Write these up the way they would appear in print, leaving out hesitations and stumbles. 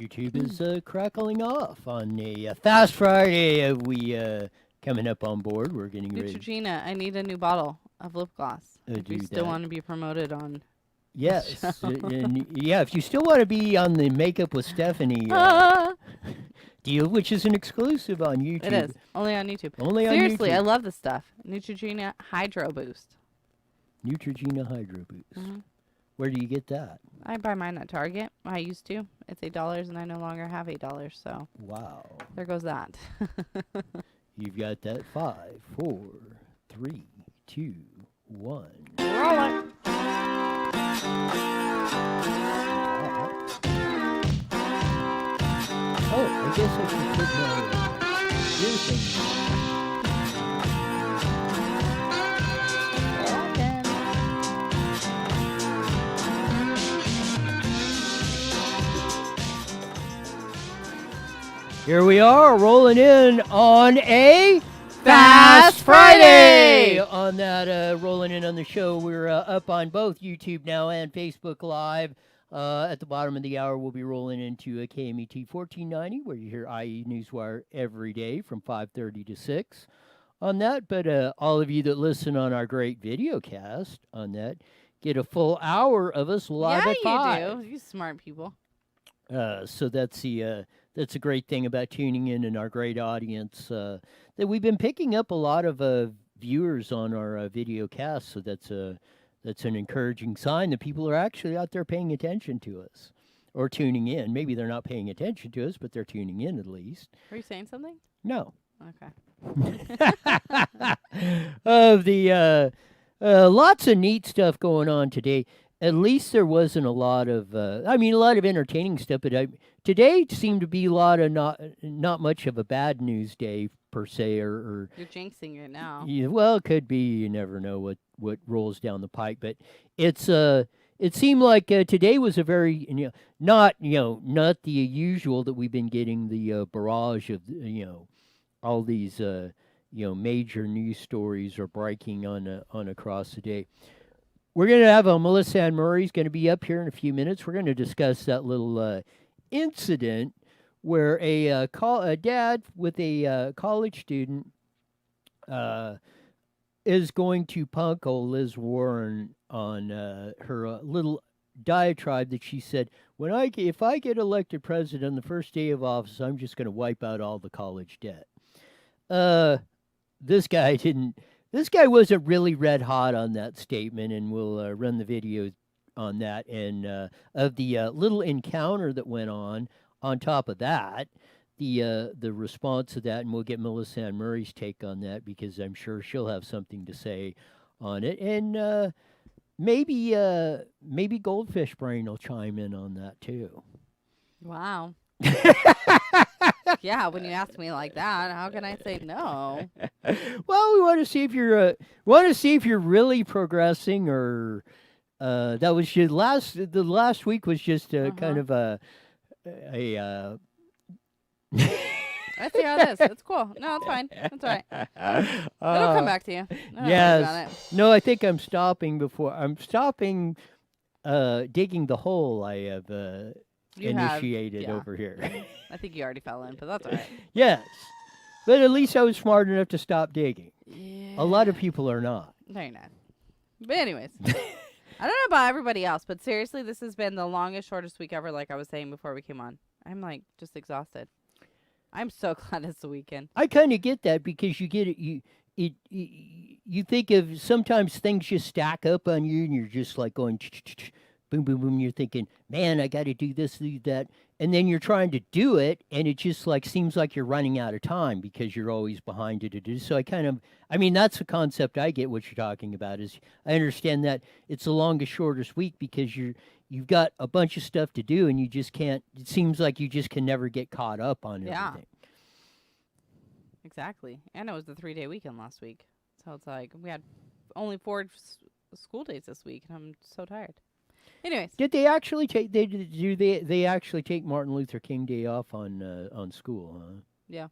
YouTube is crackling off on a Fast Friday. We coming up on board. We're getting ready. Neutrogena, I need a new bottle of lip gloss. If you still want to be promoted on. Yes, and yeah. If you still want to be on the Makeup with Stephanie deal, which is an exclusive on YouTube. It is only on YouTube. Only on YouTube. Seriously, I love this stuff. Neutrogena Hydro Boost. Neutrogena Hydro Boost. Where do you get that? I buy mine at Target. I used to. It's $8, and I no longer have $8. So wow, there goes that. You've got that 5, 4, 3, 2, 1. Roll it. Oh, I guess I should put my ear thing on. Here we are, rolling in on a Fast Friday! On that, rolling in on the show, we're up on both YouTube now and Facebook Live. At the bottom of the hour, we'll be rolling into a KMET 1490, where you hear IE Newswire every day from 5:30 to 6 on that. But all of you that listen on our great video cast on that get a full hour of us live at 5. Yeah, you do. You smart people. So that's a great thing about tuning in and our great audience. That we've been picking up a lot of viewers on our video cast, so that's an encouraging sign that people are actually out there paying attention to us or tuning in. Maybe they're not paying attention to us, but they're tuning in at least. Are you saying something? No. Okay. Of the lots of neat stuff going on today. At least there wasn't a lot of, a lot of entertaining stuff, but today seemed to be a lot of not much of a bad news day per se, or You're jinxing it now. Yeah, well, it could be. You never know what rolls down the pike, but it seemed like today was a very not the usual that we've been getting, the barrage of all these major news stories are breaking on across the day. We're going to have Melissa Ann Murray's going to be up here in a few minutes. We're going to discuss that little incident where a dad with a college student is going to punk old Liz Warren on her little diatribe that she said, if I get elected president on the first day of office, I'm just going to wipe out all the college debt. This guy wasn't really red hot on that statement, and we'll run the video on that, and of the little encounter that went on top of that, the response to that, and we'll get Melissa Ann Murray's take on that, because I'm sure she'll have something to say on it, and maybe Goldfish Brain will chime in on that too. Wow. Yeah, when you ask me like that, how can I say no? Well, we want to see if you're really progressing, or that was your the last week was just kind of a I see how it is. It's cool. No, it's fine. It's all right. It'll come back to you. Yes. No, I think I'm stopping digging the hole I have initiated over here. I think you already fell in, but that's all right. Yes. But at least I was smart enough to stop digging. Yeah. A lot of people are not. No, you're not. But anyways, I don't know about everybody else, but seriously, this has been the longest, shortest week ever, like I was saying before we came on. I'm like just exhausted. I'm so glad it's the weekend. I kind of get that, because you get it. You think of sometimes things just stack up on you, and you're just like going boom, boom, boom. You're thinking, man, I got to do this, do that, and then you're trying to do it, and it just like seems like you're running out of time because you're always behind it to do. So that's the concept I get. What you're talking about is, I understand that it's the longest, shortest week because you've got a bunch of stuff to do, and you just can't. It seems like you just can never get caught up on everything. Exactly. And it was the 3-day weekend last week, so it's like we had only 4 school days this week, and I'm so tired. Anyways, did they actually take? They actually take Martin Luther King Day off on school? Huh? Yeah.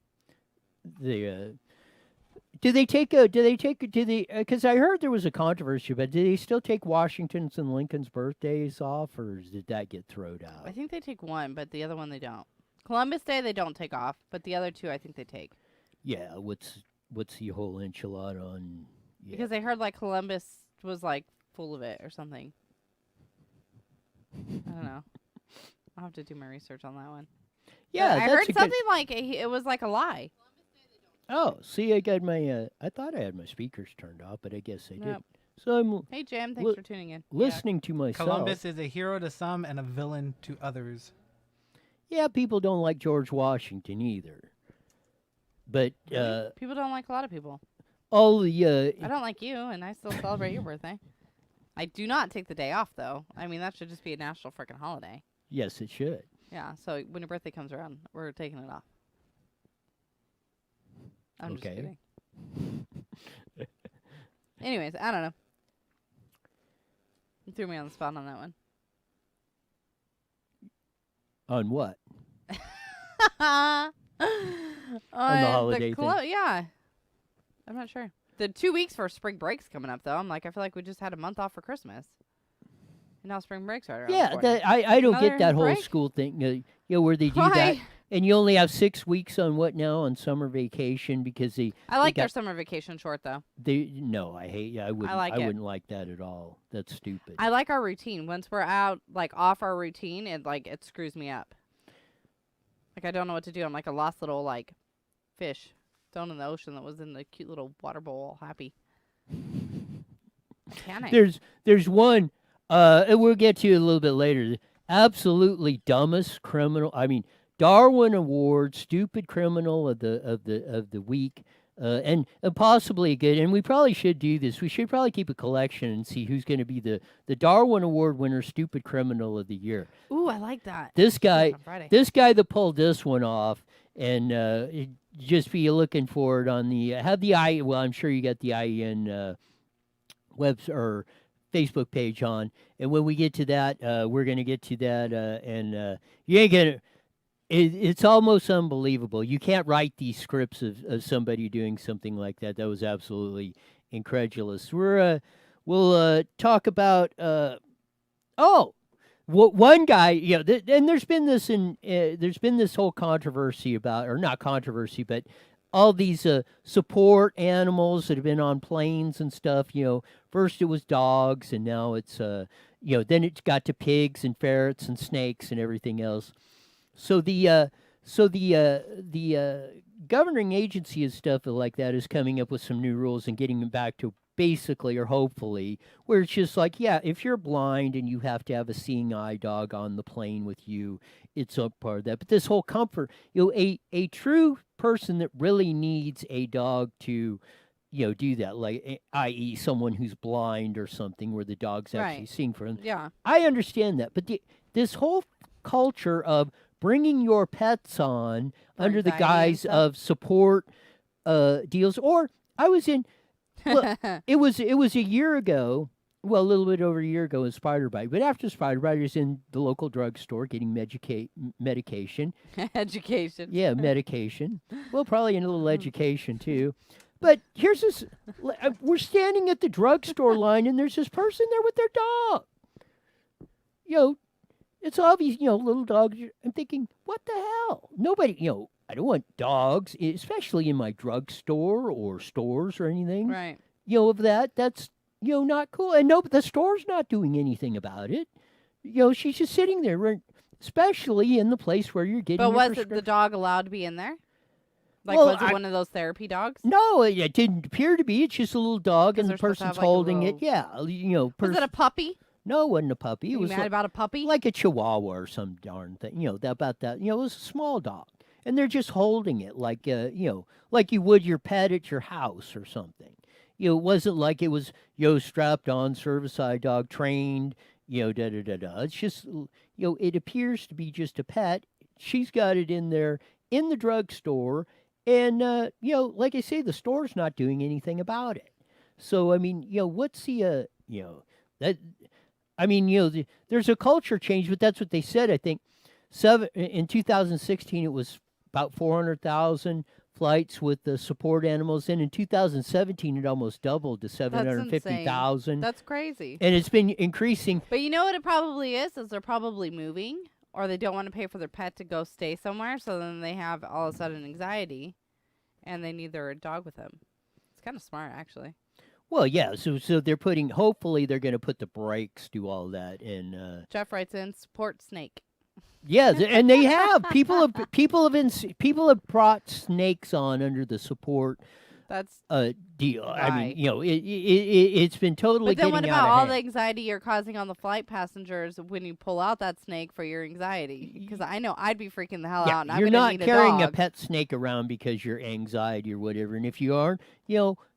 Do they take a? Do they take? Do they? Because I heard there was a controversy, but do they still take Washington's and Lincoln's birthdays off, or did that get thrown out? I think they take one, but the other one they don't. Columbus Day they don't take off, but the other two I think they take. Yeah. What's the whole enchilada on? Yeah. Because I heard like Columbus was like full of it or something. I don't know. I'll have to do my research on that one. Yeah, I that's heard a good- something like it was like a lie. Oh, see, I got my. I thought I had my speakers turned off, but I guess I Nope. didn't. So I'm Hey Jim, thanks Li- for tuning in. listening to myself. Columbus is a hero to some and a villain to others. Yeah, people don't like George Washington either. But Really? People don't like a lot of people. all the I don't like you, and I still celebrate your birthday. I do not take the day off though. I mean, that should just be a national freaking holiday. yes, it should. Yeah. So when your birthday comes around, we're taking it off. I'm just Okay. kidding. Anyways, I don't know. You threw me on the spot on that one. On what? On holiday thing. Yeah. I'm not sure. The 2 weeks for spring break's coming up, though. I'm like, I feel like we just had a month off for Christmas. And now spring break's right around the Yeah, corner. I don't Another get that whole break? school thing. Where they do that, Why? and you only have 6 weeks on what now on summer vacation because I like their got- summer vacation short, though. no, I hate. I wouldn't. like it. wouldn't like that at all. That's stupid. I like our routine. Once we're out, like, off our routine, it screws me up. Like, I don't know what to do. I'm like a lost little, like, fish thrown in the ocean that was in the cute little water bowl, all happy. Panic. There's one. And we'll get to it a little bit later. Absolutely dumbest criminal. I mean, Darwin Award, stupid criminal of the week, and possibly a good. And we probably should do this. We should probably keep a collection and see who's going to be the Darwin Award winner, stupid criminal of the year. Ooh, I like that. This guy, On Friday. that pulled this one off, and just be looking for it on the have the I. Well, I'm sure you got the IEN web or Facebook page on, and when we get to that, we're gonna get to that, and you ain't gonna. It's almost unbelievable. You can't write these scripts of somebody doing something like that. That was absolutely incredulous. We'll talk about one guy, and there's been this whole controversy about, or not controversy, but all these support animals that have been on planes and stuff. First it was dogs, and now it's then it got to pigs and ferrets and snakes and everything else. So the governing agency and stuff like that is coming up with some new rules and getting them back to basically, or hopefully, where it's just like, yeah, if you're blind and you have to have a seeing eye dog on the plane with you, it's a part of that. But this whole comfort, a true person that really needs a dog to, do that, like, i.e., someone who's blind or something, where the dog's actually Right. seeing for them. Yeah. I understand that, but this whole culture of bringing your pets on For under the anxiety and guise stuff? of support deals, or I was in. Well, it was a year ago. Well, a little bit over a year ago in Spider Bite. But after Spider Bite, I was in the local drugstore getting medication. Education. Yeah, medication. Well, probably a little education too. But here's this: we're standing at the drugstore line, and there's this person there with their dog. It's obvious. Little dogs. I'm thinking, what the hell? Nobody. I don't want dogs, especially in my drugstore or stores or anything. Right. Of that. That's not cool. And no, but the store's not doing anything about it. She's just sitting there, especially in the place where you're getting. But your was it the prescription. dog allowed to be in there? Like, Well, was it one of those therapy dogs? No, it didn't appear to be. It's just a little dog, 'Cause and the they're supposed to person's have, like, a holding it. little- Yeah, Was it a puppy? No, it wasn't a puppy. It You was mad about a puppy? like a chihuahua or some darn thing. About that. It was a small dog, and they're just holding it like like you would your pet at your house or something. It wasn't like it was strapped on, service eye dog, trained. Da da da da. It's just it appears to be just a pet. She's got it in there in the drugstore, and like I say, the store's not doing anything about it. So I mean, what's the that. I mean, there's a culture change, but that's what they said. I think in 2016 it was about 400,000. flights with the support animals. And in 2017, it almost doubled to 750,000. That's crazy. And it's been increasing. But you know what it probably is they're probably moving, or they don't want to pay for their pet to go stay somewhere, so then they have all of a sudden anxiety, and they need their dog with them. It's kind of smart, actually. Well, yeah. So they're hopefully they're going to put the brakes to all that. And Jeff writes in, support snake. yeah, and they have people have brought snakes on under the support That's deal. I mean, right. it's been totally. But then what getting about out all of the hand. anxiety you're causing on the flight passengers when you pull out that snake for your anxiety? Because I know I'd be freaking the hell out, and I'm you're gonna not need carrying a a dog. pet snake around because you're anxiety or whatever. And if you aren't,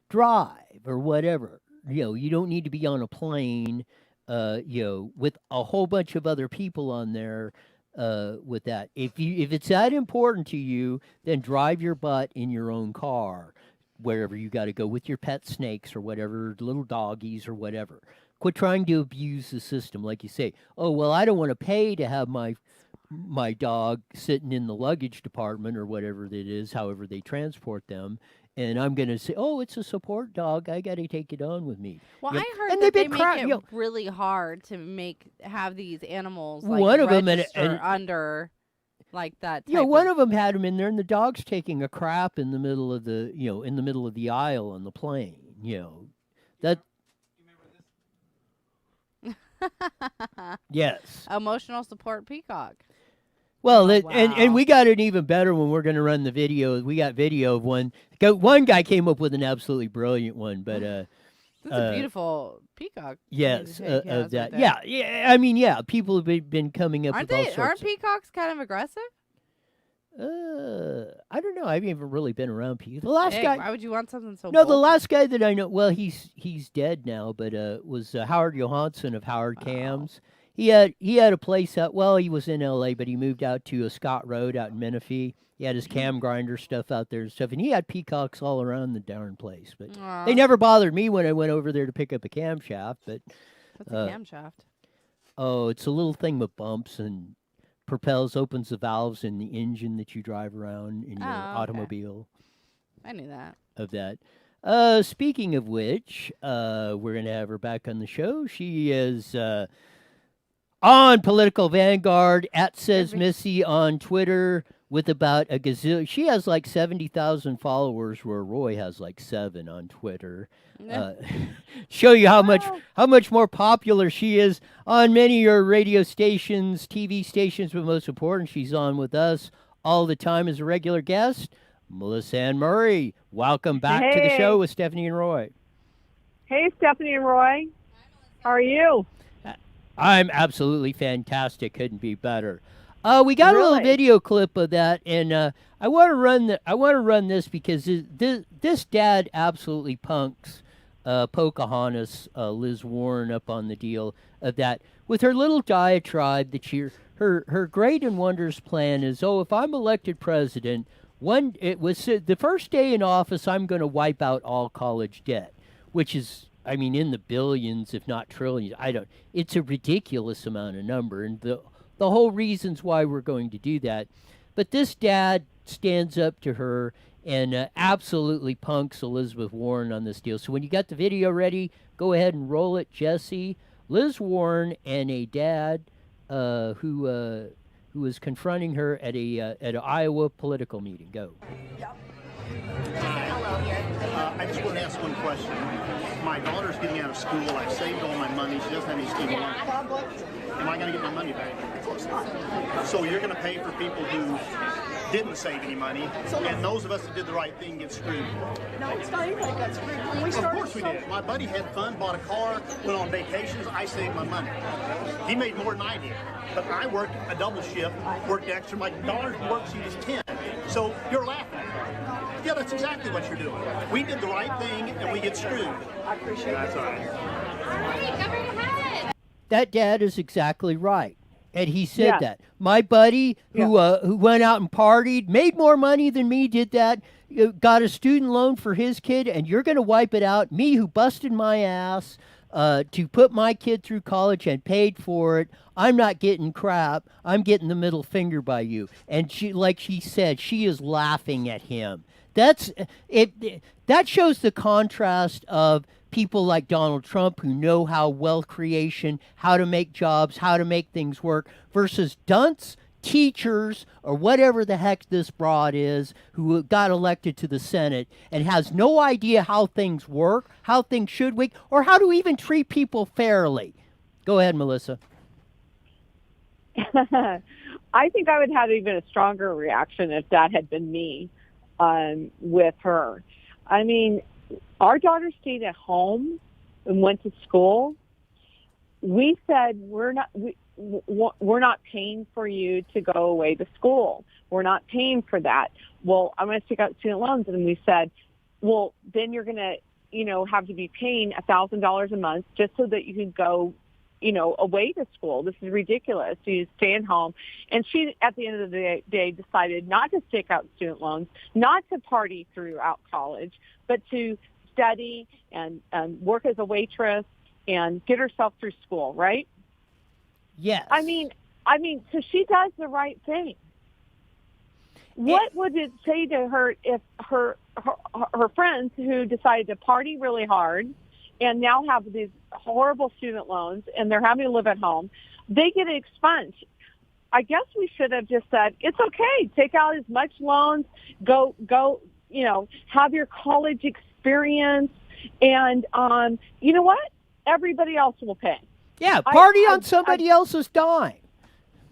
drive or whatever. You don't need to be on a plane, with a whole bunch of other people on there. With that, if it's that important to you, then drive your butt in your own car, wherever you got to go with your pet snakes or whatever, little doggies or whatever. Quit trying to abuse the system, like you say. Oh well, I don't want to pay to have my dog sitting in the luggage department or whatever it is, however they transport them. And I'm going to say, oh, it's a support dog. I got to take it on with me. Well, Yep. I heard And that they've they been make it cra- really hard to have these animals like One of 'em register and- under like that. One of them had him in there, and the dog's taking a crap in the middle of the aisle on the plane. That yes. Emotional support peacock. Well, Oh, and wow. we got it even better when we're going to run the video. We got video of one. One guy came up with an absolutely brilliant one, but That's a beautiful peacock. yes, he has of that. right there. Yeah. I mean, yeah. People have been coming up Aren't with all they? sorts. Aren't peacocks kind of aggressive? I don't know. I haven't even really been around people. The last Hey, guy. why would you want something so? No, the bulky? last guy that I know. Well, he's dead now, but was Howard Johansson of Howard Wow. Cams. He had a place out. Well, he was in L.A., but he moved out to Scott Road out in Menifee. He had his cam grinder stuff out there and stuff, and he had peacocks all around the darn place. But Aw, they never bothered me when I went over there to pick up a camshaft. But That's a camshaft. oh, it's a little thing with bumps and propels, opens the valves in the engine that you drive around in your Oh, okay. automobile. I knew that. Of that. Speaking of which, we're going to have her back on the show. She is on Political Vanguard, at Says Missy on Twitter, with about a gazillion. She has like 70,000 followers, where Roy has like 7 on Twitter. Show you how much more popular she is on many of your radio stations, TV stations, but most important, she's on with us all the time as a regular guest. Melissa Ann Murray, welcome back to the Hey. show with Stephanie and Roy. Hey, Stephanie and Roy. How are you? I'm absolutely fantastic. Couldn't be better. We got a little Really? video clip of that, and I want to run this because this dad absolutely punks Pocahontas, Liz Warren, up on the deal of that with her little diatribe that her great and wondrous plan is, oh, if I'm elected president, the first day in office, I'm going to wipe out all college debt, which is, I mean, in the billions, if not trillions. It's a ridiculous amount of number, and the whole reasons why we're going to do that. But this dad stands up to her and absolutely punks Elizabeth Warren on this deal. So when you got the video ready, go ahead and roll it, Jesse. Liz Warren and a dad who was confronting her at an Iowa political meeting. Go. I just want to ask one question. My daughter's getting out of school. I've saved all my money. She doesn't have any student loans. Am I going to get my money back? Of course not. So you're going to pay for people who didn't save any money, and those of us that did the right thing get screwed. No, it's not anybody got screwed. When we Of started, course we did. My buddy had fun, bought a car, went on vacations. I saved my money. He made more than I did. But I worked a double shift, worked extra. My daughter's worksheet is 10. So you're laughing. Yeah, that's exactly what you're doing. We did the right thing, and we get screwed. I appreciate it. That's all right. That dad is exactly right. And he said Yeah. that. My buddy who went out and partied, made more money than me, did that, got a student loan for his kid, and you're going to wipe it out. Me who busted my ass, to put my kid through college and paid for it. I'm not getting crap. I'm getting the middle finger by you. And she, like she said, she is laughing at him. That's it. That shows the contrast of people like Donald Trump who know how wealth creation, how to make jobs, how to make things work, versus dunce teachers or whatever the heck this broad is who got elected to the Senate and has no idea how things work, how things should work, or how to even treat people fairly. Go ahead, Melissa. I think I would have even a stronger reaction if that had been me with her. I mean, our daughter stayed at home and went to school. We said we're not paying for you to go away to school. We're not paying for that. Well, I'm going to take out student loans, and we said, well, then you're going to, have to be paying $1,000 a month just so that you can go, away to school. This is ridiculous. So you stay at home. And she, at the end of the day, decided not to take out student loans, not to party throughout college, but to study and work as a waitress and get herself through school, right? Yes. I mean, so she does the right thing. What would it say to her if her friends who decided to party really hard and now have these horrible student loans and they're having to live at home, they get expunged? I guess we should have just said, it's okay, take out as much loans, go, have your college experience, and you know what? Everybody else will pay. Yeah, party on somebody else's dime.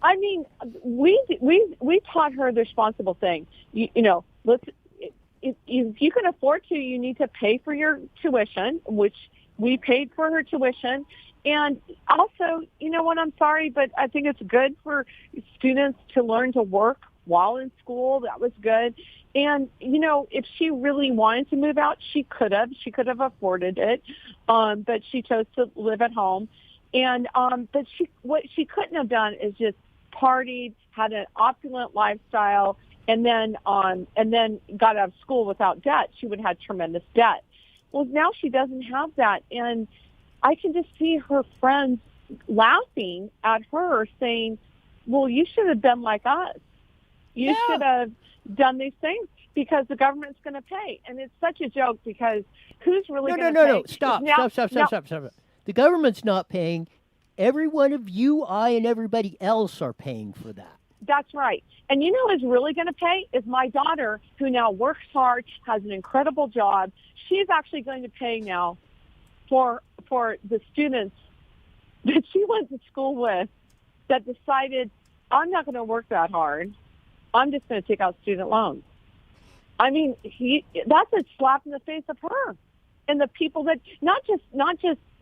I mean, we taught her the responsible thing. Let's if you can afford to, you need to pay for your tuition, which we paid for her tuition. And also, you know what, I'm sorry, but I think it's good for students to learn to work while in school. That was good. And, if she really wanted to move out, she could have afforded it. But she chose to live at home. And, but what she couldn't have done is just partied, had an opulent lifestyle, and then got out of school without debt. She would have had tremendous debt. Well, now she doesn't have that. And I can just see her friends laughing at her saying, well, you should have been like us. You should have done these things because the government's going to pay. And it's such a joke because who's really going to pay? No. Stop. The government's not paying. Every one of you, I, and everybody else are paying for that. That's right. And you know who's really going to pay is my daughter, who now works hard, has an incredible job. She's actually going to pay now for the students that she went to school with that decided, I'm not going to work that hard. I'm just going to take out student loans. I mean, that's a slap in the face of her. And the people that, not just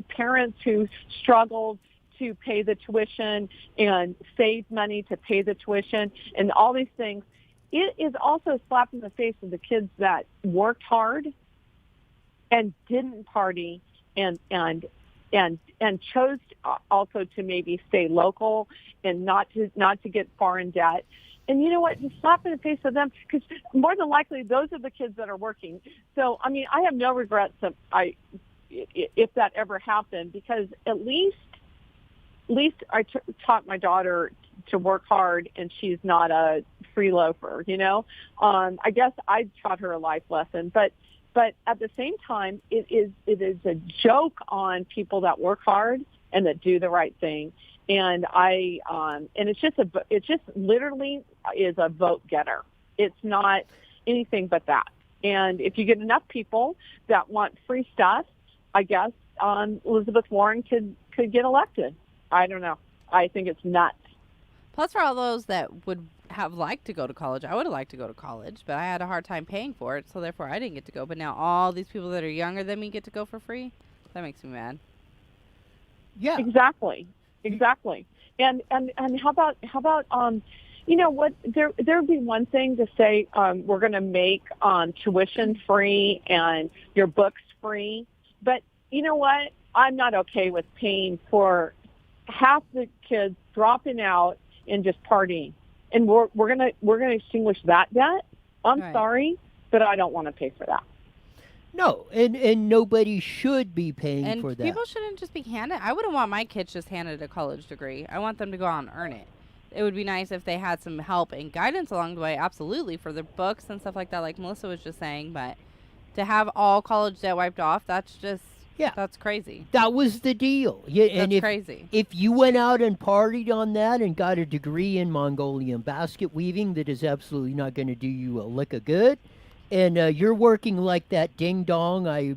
parents who struggled to pay the tuition and save money to pay the tuition and all these things. It is also a slap in the face of the kids that worked hard and didn't party and chose also to maybe stay local and not to get far in debt. And you know what? Just slap in the face of them, because more than likely those are the kids that are working. So I mean, I have no regrets if that ever happened, because at least I taught my daughter to work hard, and she's not a free loafer. I guess I taught her a life lesson, but at the same time, it is a joke on people that work hard and that do the right thing. And it's just literally is a vote getter. It's not anything but that. And if you get enough people that want free stuff, I guess Elizabeth Warren could get elected. I don't know. I think it's nuts. Plus, for all those that would have liked to go to college, I would have liked to go to college, but I had a hard time paying for it, so therefore I didn't get to go. But now all these people that are younger than me get to go for free. That makes me mad. Yeah. Exactly. And how about what, there would be one thing to say, we're going to make tuition free and your books free, but you know what? I'm not okay with paying for half the kids dropping out and just partying, and we're gonna extinguish that debt. I'm right. Sorry, but I don't want to pay for that. No, and nobody should be paying And for that. people shouldn't just be handed. I wouldn't want my kids just handed a college degree. I want them to go out and earn it. It would be nice if they had some help and guidance along the way, absolutely, for their books and stuff like that, like Melissa was just saying. But to have all college debt wiped off, that's just, Yeah. that's crazy. That was the deal. Yeah, and That's crazy. if you went out and partied on that and got a degree in Mongolian basket weaving that is absolutely not going to do you a lick of good, and you're working like that ding dong I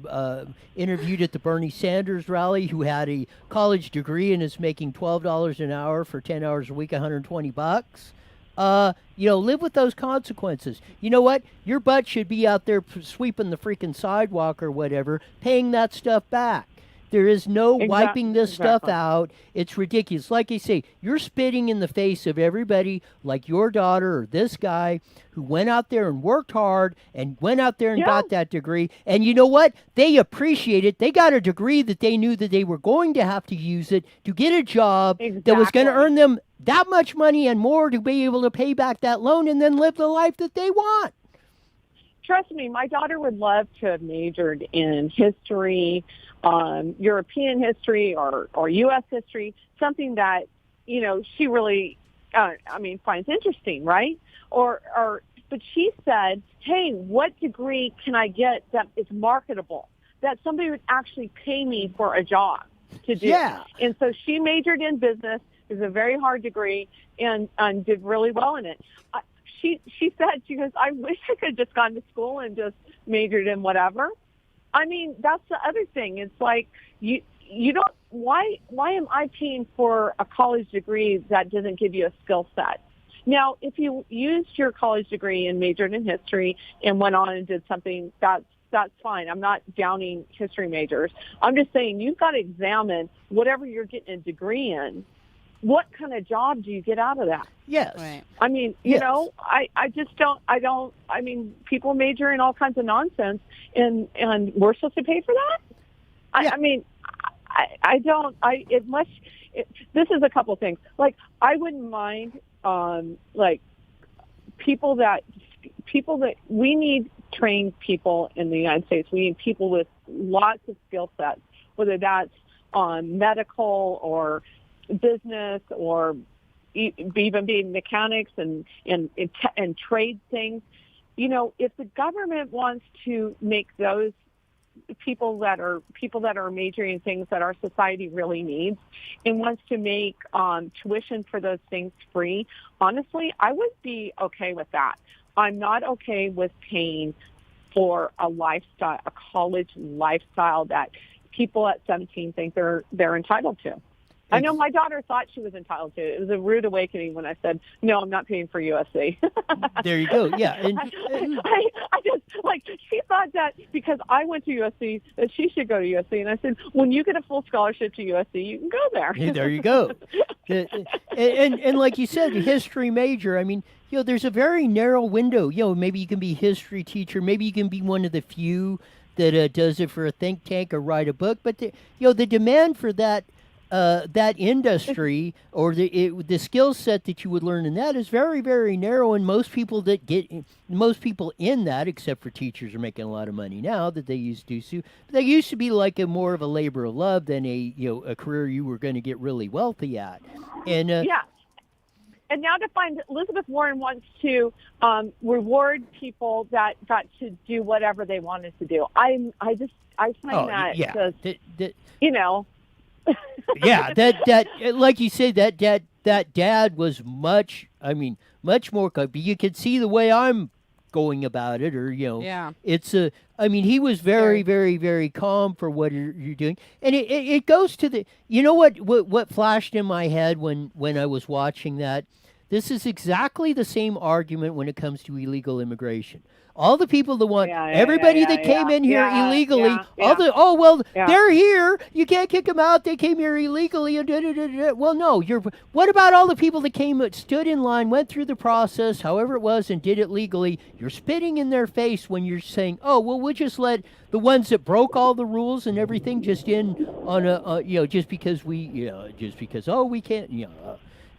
interviewed at the Bernie Sanders rally, who had a college degree and is making $12 an hour for 10 hours a week, $120. Live with those consequences. You know what? Your butt should be out there sweeping the freaking sidewalk or whatever, paying that stuff back. There is no wiping this stuff out. It's ridiculous. Like I say, you're spitting in the face of everybody like your daughter or this guy who went out there and worked hard and went out there and got that degree. And you know what? They appreciate it. They got a degree that they knew that they were going to have to use it to get a job that was going to earn them that much money and more to be able to pay back that loan and then live the life that they want. Trust me, my daughter would love to have majored in history, European history or U.S. history, something that, she really, finds interesting, right? But she said, hey, what degree can I get that is marketable, that somebody would actually pay me for a job to do? Yeah. And so she majored in business. It was a very hard degree and did really well in it. She said, she goes, I wish I could have just gone to school and just majored in whatever. I mean, that's the other thing. It's like, you don't, why am I paying for a college degree that doesn't give you a skill set? Now, if you used your college degree and majored in history and went on and did something, that's fine. I'm not downing history majors. I'm just saying you've got to examine whatever you're getting a degree in. What kind of job do you get out of that? Yes. Right. I mean, I just don't, I mean, people major in all kinds of nonsense and we're supposed to pay for that? This is a couple things. Like, I wouldn't mind, people that we need trained people in the United States. We need people with lots of skill sets, whether that's medical or business or even being mechanics and trade things. If the government wants to make those people that are majoring in things that our society really needs and wants to make tuition for those things free, honestly, I would be okay with that. I'm not okay with paying for a college lifestyle that people at 17 think they're entitled to. I know my daughter thought she was entitled to it. It was a rude awakening when I said, no, I'm not paying for USC. There you go. Yeah. And, I just, she thought that because I went to USC, that she should go to USC. And I said, when you get a full scholarship to USC, you can go there. Hey, there you go. and like you said, a history major, I mean, there's a very narrow window. Maybe you can be a history teacher. Maybe you can be one of the few that does it for a think tank or write a book. But, the demand for that industry or the skill set that you would learn in that is very, very narrow, and most people in that, except for teachers, are making a lot of money now that they used to. They used to be like more of a labor of love than a career you were going to get really wealthy at. And yeah. And now to find Elizabeth Warren wants to reward people that got to do whatever they wanted to do. I find that just, yeah, that like you said, that dad was much more. You could see the way I'm going about it, or Yeah. it's he was very, very, very calm for what you're doing, and it goes to the. What flashed in my head when I was watching that. This is exactly the same argument when it comes to illegal immigration. All the people that want everybody that came in here illegally, they're here. You can't kick them out. They came here illegally. Well, no. What about all the people that stood in line, went through the process, however it was, and did it legally? You're spitting in their face when you're saying, "Oh, well, we'll just let the ones that broke all the rules and everything just in on just because we can't,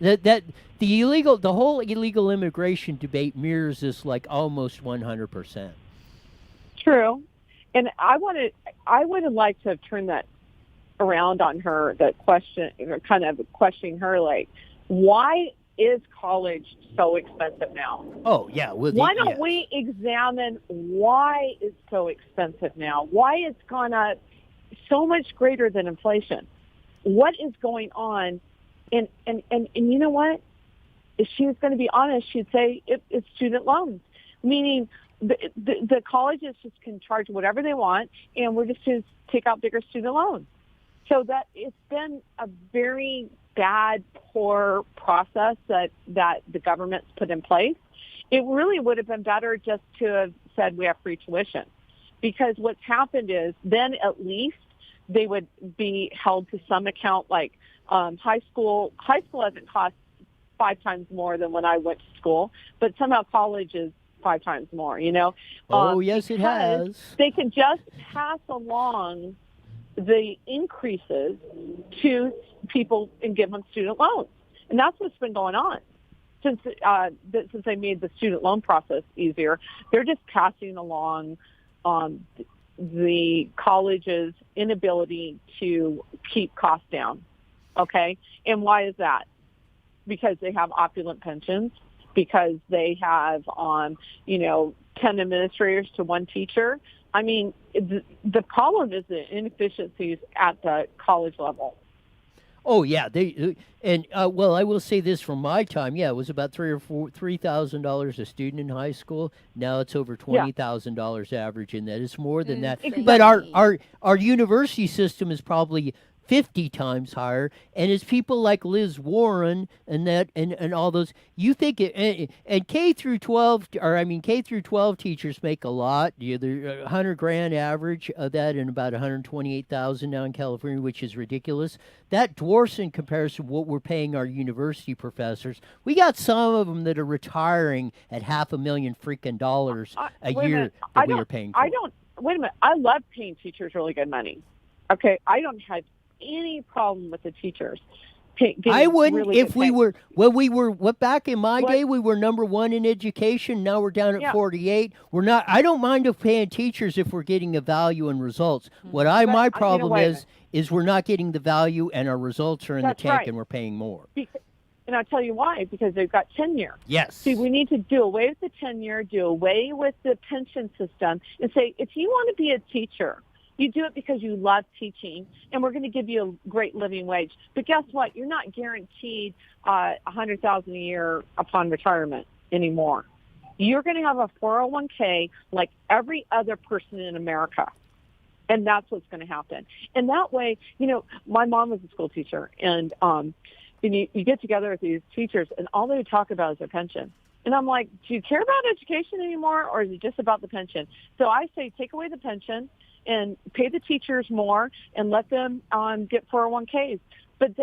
That the whole illegal immigration debate mirrors this like almost 100%. True. And I would have liked to have turned that around on her, that question, kind of questioning her, like, why is college so expensive now? Oh, yeah. Well, Why don't we examine why it's so expensive now? Why it's gone up so much greater than inflation? What is going on? And you know what? If she was going to be honest, she'd say it's student loans, meaning the colleges just can charge whatever they want, and we're just to take out bigger student loans. So that it's been a very bad, poor process that the government's put in place. It really would have been better just to have said we have free tuition, because what's happened is then at least they would be held to some account, like high school. High school hasn't cost 5 times more than when I went to school, but somehow college is 5 times more, you know? Oh, yes, it has. They can just pass along the increases to people and give them student loans. And that's what's been going on. Since they made the student loan process easier, they're just passing along the college's inability to keep costs down. Okay? And why is that? Because they have opulent pensions, because they have, 10 administrators to 1 teacher. I mean, the problem is the inefficiencies at the college level. Oh yeah, well, I will say this from my time. Yeah, it was about $3,000 a student in high school. Now it's over $20,000 average in that. It's more than that. Exactly. But our university system is probably 50 times higher, and it's people like Liz Warren and all those. You think and K through 12, K through 12 teachers make a lot. They're $100,000 average of that, and about 128,000 now in California, which is ridiculous. That dwarfs in comparison what we're paying our university professors. We got some of them that are retiring at $500,000 freaking dollars a year that we are paying for. Wait a minute. I love paying teachers really good money. Okay, I don't have any problem with the teachers. I wouldn't really if we were back in my day we were number 1 in education. Now we're down at 48. We're not. I don't mind of paying teachers if we're getting a value and results. My problem is we're not getting the value and our results are in the tank and we're paying more. And I'll tell you why, because they've got tenure. Yes. See, we need to do away with the tenure, do away with the pension system, and say, if you want to be a teacher, you do it because you love teaching, and we're going to give you a great living wage. But guess what? You're not guaranteed $100,000 a year upon retirement anymore. You're going to have a 401k like every other person in America, and that's what's going to happen. And that way, my mom was a school teacher, and you get together with these teachers, and all they would talk about is their pension. And I'm like, do you care about education anymore, or is it just about the pension? So I say take away the pension and pay the teachers more and let them get 401ks. But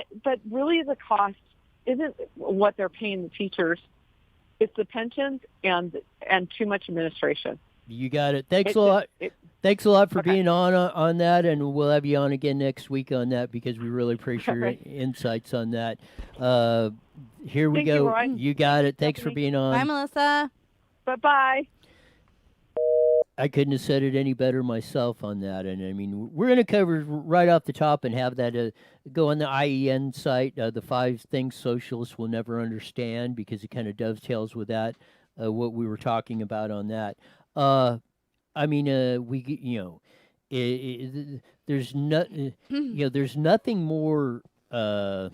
really the cost isn't what they're paying the teachers. It's the pensions and too much administration. You got it. Thanks a lot. Thanks a lot for being on that, and we'll have you on again next week on that because we really appreciate your insights on that. Here we go. You got it. Thanks for being on. Bye, Melissa. Bye-bye. I couldn't have said it any better myself on that. And I mean, we're going to cover right off the top and have that go on the IEN site, the 5 things socialists will never understand, because it kind of dovetails with that, what we were talking about on that. There's there's nothing more, I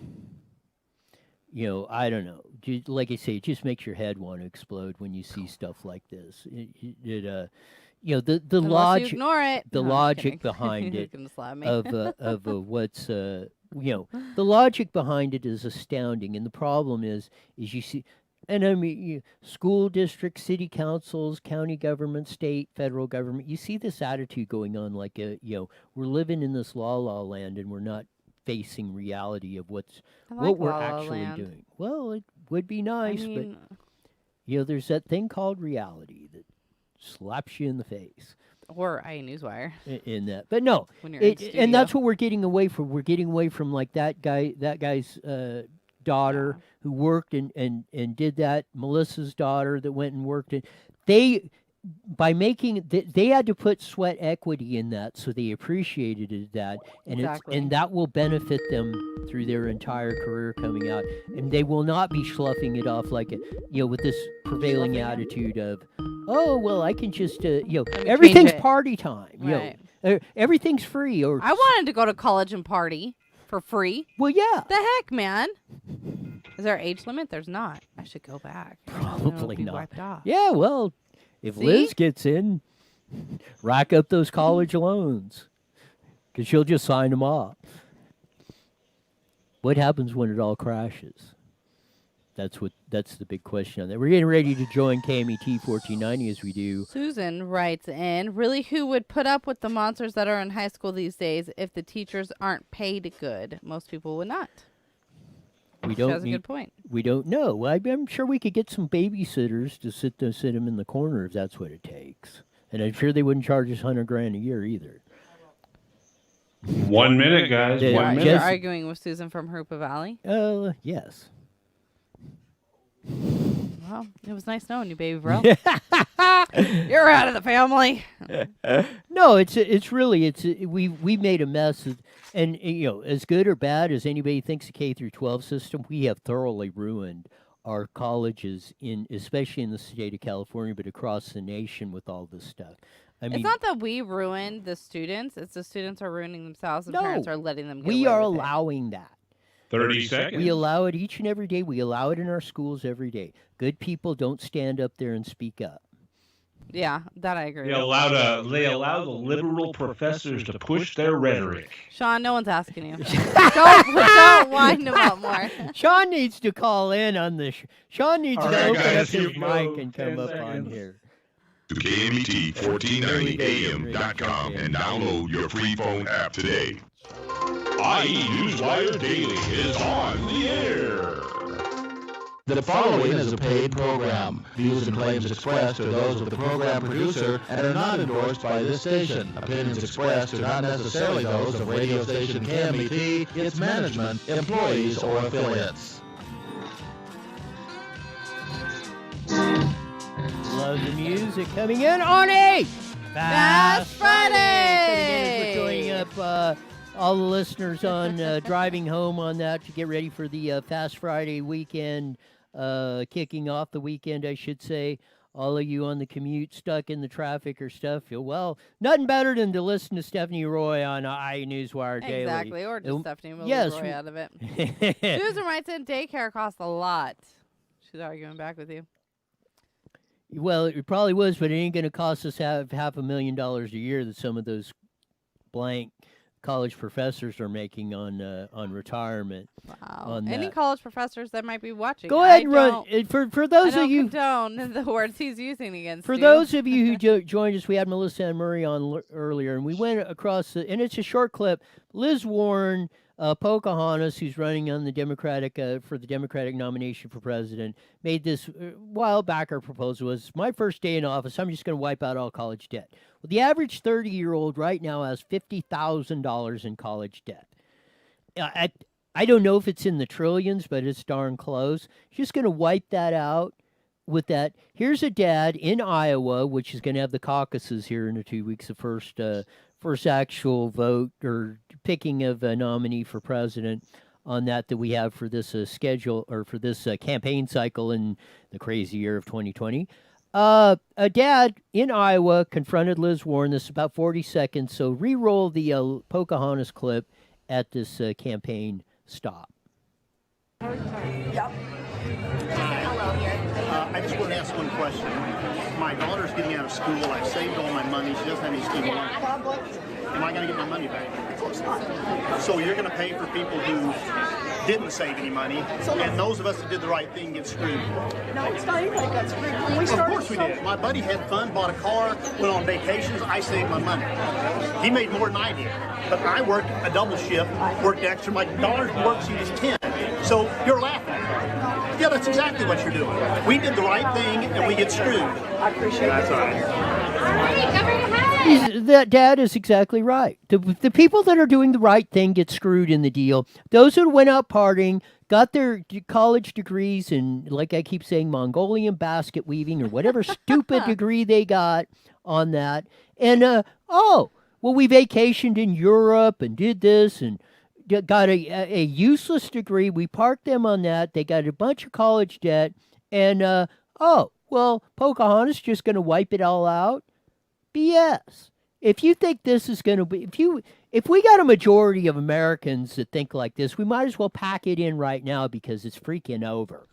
don't know. Like I say, it just makes your head want to explode when you see stuff like this. The logic, ignore it. The logic behind it of what's the logic behind it is astounding, and the problem is you see, and I mean school districts, city councils, county government, state, federal government. You see this attitude going on, like we're living in this la land, and we're not facing reality of what we're actually doing. Well, it would be nice, but there's that thing called reality that slaps you in the face. Or Newswire. In that, but no, when you're in studio. And that's what we're getting away from. We're getting away from like that guy's daughter who worked and did that. Melissa's daughter that went and worked, and by making they had to put sweat equity in that, so they appreciated that, and Exactly. and that will benefit them through their entire career coming out, and they will not be sloughing it off like with this prevailing Sloughing it. attitude of, oh well, I can just Let me change everything's it. party time, Right. everything's free, or I wanted to go to college and party for free. well, yeah, The heck, man. Is there an age limit? There's not. I should go back. probably Be not. wiped off. Yeah, well, if See? Liz gets in, rack up those college loans, because she'll just sign them off. What happens when it all crashes? That's the big question on that. We're getting ready to join KMET 1490 as we do. Susan writes in, really, who would put up with the monsters that are in high school these days if the teachers aren't paid good? Most people would not. We She has don't a need, good point. we don't know. I'm sure we could get some babysitters to sit them in the corner if that's what it takes. And I'm sure they wouldn't charge us $100,000 a year either. 1 minute, guys. Yeah, 1 You're minute. Jess- arguing with Susan from Hoopa Valley. Yes. Well, it was nice knowing you, baby bro. You're out of the family. No, it's really we made a mess, and as good or bad as anybody thinks the K through 12 system, we have thoroughly ruined our colleges especially in the state of California, but across the nation with all this stuff. I mean, It's not that we ruined the students. It's the students are ruining themselves and parents No, are letting them get we away are with it. allowing that. 30 seconds. We allow it each and every day. We allow it in our schools every day. Good people don't stand up there and speak up. Yeah, that I agree They with. allow the liberal professors to push their rhetoric. Sean, no one's asking you. don't wind him up more. Sean needs to call in on this. Sean needs All to right, open guys, up here his we go. mic and 10 come up on seconds. here. To KMET1490am.com and download your free phone app today. IE Newswire Daily is on the air. The following is a paid program. Views and claims expressed are those of the program producer and are not endorsed by this station. Opinions expressed are not necessarily those of radio station KMET, its management, employees, or affiliates. Love the music coming in on a Fast Friday. Friday. Coming in for joining up all the listeners on driving home on that to get ready for the Fast Friday weekend, kicking off the weekend, I should say. All of you on the commute, stuck in the traffic or stuff, well, nothing better than to listen to Stephanie Roy on IE Newswire Daily. Exactly, or just Um, Stephanie will yes, Roy we- out of it. Susan writes in, daycare costs a lot. She's arguing back with you. Well, it probably was, but it ain't going to cost us half $500,000 a year that some of those blank college professors are making on retirement. Wow. On Any that. college professors that might be watching, Go ahead and I run don't- for I those don't of you. condone the words he's using against For you. those of you who joined us, we had Melissa and Murray on earlier, and we went across and it's a short clip. Liz Warren, Pocahontas, who's running on the Democratic for the Democratic nomination for president, made this while back. Her proposal was, my first day in office, I'm just going to wipe out all college debt. Well, the average 30-year-old right now has $50,000 in college debt. I don't know if it's in the trillions, but it's darn close. She's going to wipe that out with that. Here's a dad in Iowa, which is going to have the caucuses here in 2 weeks, the first actual vote or picking of a nominee for president on that we have for this schedule or for this campaign cycle in the crazy year of 2020. A dad in Iowa confronted Liz Warren. This is about 40 seconds, so re-roll the Pocahontas clip at this campaign stop. Yep. I just want to ask one question. My daughter's getting out of school. I've saved all my money. She doesn't have any student loans. God bless. Am I going to get my money back? Of course not. So you're going to pay for people who didn't save any money, and those of us that did the right thing get screwed. No, it's not even like that. When we Of started, course we did. My buddy had fun, bought a car, went on vacations. I saved my money. He made more than I did. But I worked a double shift, worked extra. My daughter's worksheet is 10. So you're laughing. Yeah, that's exactly what you're doing. We did the right thing, and we get screwed. I appreciate That's it. all right. That dad is exactly right. The people that are doing the right thing get screwed in the deal. Those who went out partying got their college degrees in, like I keep saying, Mongolian basket weaving or whatever stupid degree they got on that. And, we vacationed in Europe and did this and got a useless degree. We parked them on that. They got a bunch of college debt. And, Pocahontas just going to wipe it all out? BS. If you think this is going to be, if we got a majority of Americans that think like this, we might as well pack it in right now because it's freaking over.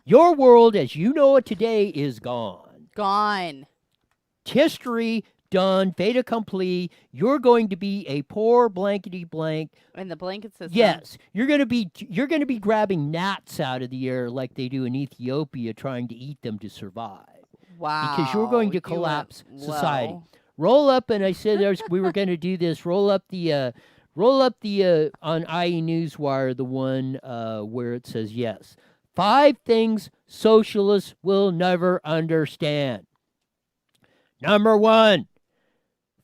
Your world, as you know it today, is gone. Gone. History done, fait accompli. You're going to be a poor blankety blank. In the blanket system. Yes, you're going to be grabbing gnats out of the air like they do in Ethiopia, trying to eat them to survive. Wow. Because you're going to collapse society. Roll up, and I said we were going to do this. Roll up the on IE Newswire, the one where it says yes. 5 things socialists will never understand. Number 1,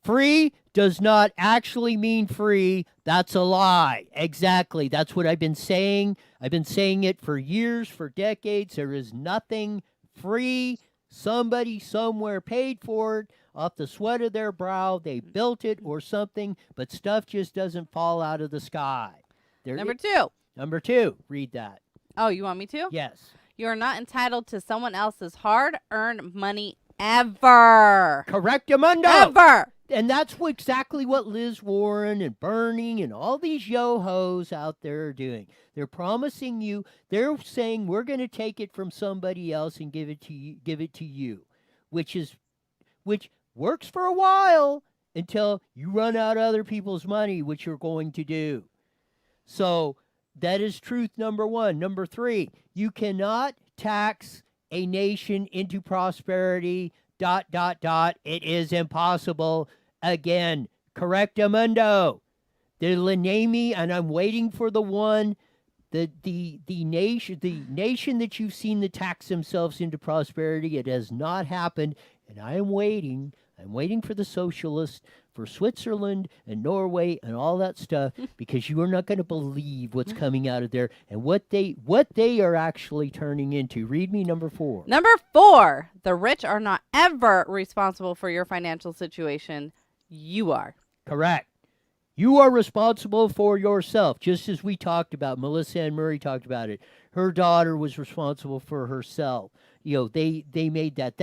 free does not actually mean free. That's a lie. Exactly. That's what I've been saying. I've been saying it for years, for decades. There is nothing free. Somebody somewhere paid for it off the sweat of their brow. They built it or something, but stuff just doesn't fall out of the sky. Number 2. Number 2. Read that. Oh, you want me to? Yes. You are not entitled to someone else's hard-earned money ever. Correctamundo. Ever. And that's exactly what Liz Warren and Bernie and all these yo-hos out there are doing. They're promising you, they're saying we're going to take it from somebody else and give it to you, which works for a while until you run out of other people's money, which you're going to do. So that is truth number 1. Number 3, you cannot tax a nation into prosperity, ... It is impossible. Again, correctamundo. The Lenami, and I'm waiting for the one, the nation that you've seen that tax themselves into prosperity. It has not happened, and I am waiting. I'm waiting for the socialists, for Switzerland and Norway and all that stuff, because you are not going to believe what's coming out of there and what they are actually turning into. Read me number 4. Number 4, the rich are not ever responsible for your financial situation. You are. Correct. You are responsible for yourself, just as we talked about. Melissa Ann Murray talked about it. Her daughter was responsible for herself. They made that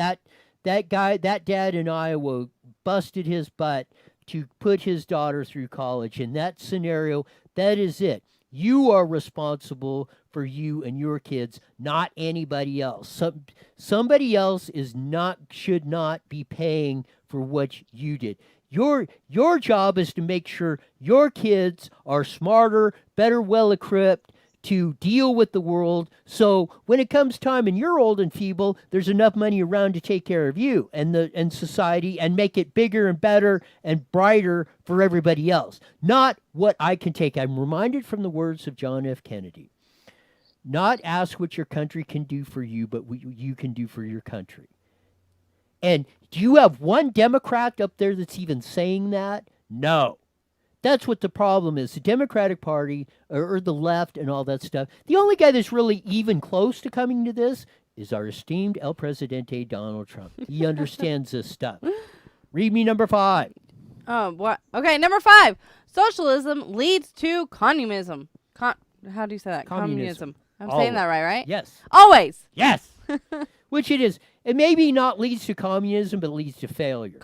guy, that dad in Iowa busted his butt to put his daughter through college. In that scenario, that is it. You are responsible for you and your kids, not anybody else. Somebody else should not be paying for what you did. Your job is to make sure your kids are smarter, better, well-equipped to deal with the world, so when it comes time and you're old and feeble, there's enough money around to take care of you and society and make it bigger and better and brighter for everybody else. Not what I can take. I'm reminded from the words of John F. Kennedy. Not ask what your country can do for you, but what you can do for your country. And do you have one Democrat up there that's even saying that? No. That's what the problem is. The Democratic Party or the left and all that stuff. The only guy that's really even close to coming to this is our esteemed El Presidente Donald Trump. He understands this stuff. Read me number 5. Oh, what? Okay, number 5. Socialism leads to communism. How do you say that? Communism. I'm saying that right? Yes. Always. Yes. Which it is. It maybe not leads to communism, but it leads to failure.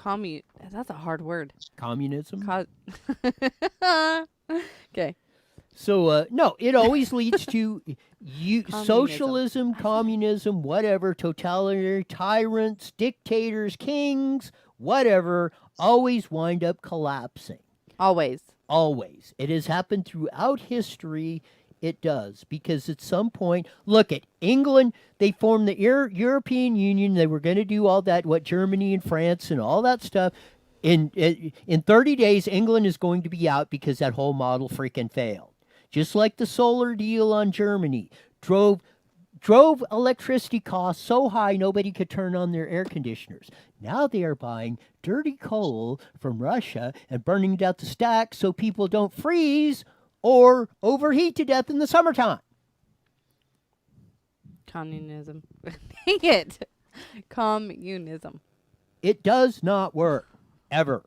That's a hard word. Communism? Okay. So, no, it always leads to socialism, communism, whatever, totalitarian tyrants, dictators, kings, whatever, always wind up collapsing. Always. Always. It has happened throughout history. It does, because at some point, look at England, they formed the European Union. They were going to do all that, what Germany and France and all that stuff. In 30 days, England is going to be out because that whole model freaking failed. Just like the solar deal on Germany drove electricity costs so high nobody could turn on their air conditioners. Now they are buying dirty coal from Russia and burning it out the stack so people don't freeze or overheat to death in the summertime. Communism. Dang it. Communism. It does not work, ever.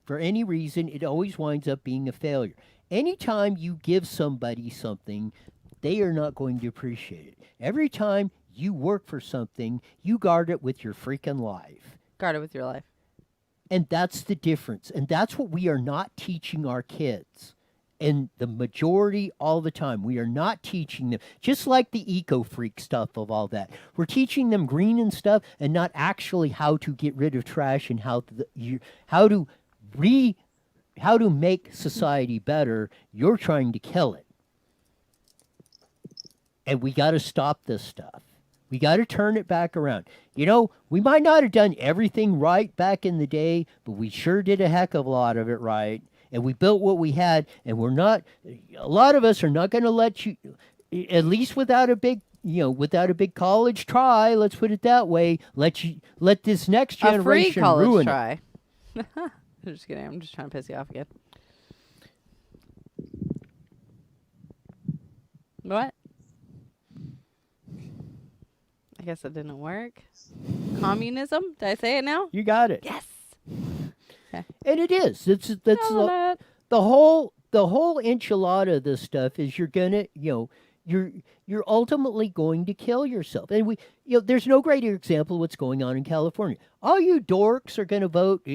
For any reason, it always winds up being a failure. Anytime you give somebody something, they are not going to appreciate it. Every time you work for something, you guard it with your freaking life. Guard it with your life. And that's the difference. And that's what we are not teaching our kids. And the majority all the time, we are not teaching them, just like the eco-freak stuff of all that. We're teaching them green and stuff and not actually how to get rid of trash and how to make society better. You're trying to kill it. And we got to stop this stuff. We got to turn it back around. You know, we might not have done everything right back in the day, but we sure did a heck of a lot of it right. And we built what we had, and a lot of us are not going to let you, at least without a big college try, let's put it that way, let this next generation a free college ruin try. I'm just kidding. I'm just trying to piss you off again. What? I guess it didn't work. Communism? Did I say it now? You got it. Yes. Okay. And it is. That's the whole enchilada of this stuff is you're ultimately going to kill yourself. And there's no greater example of what's going on in California. All you dorks are going to vote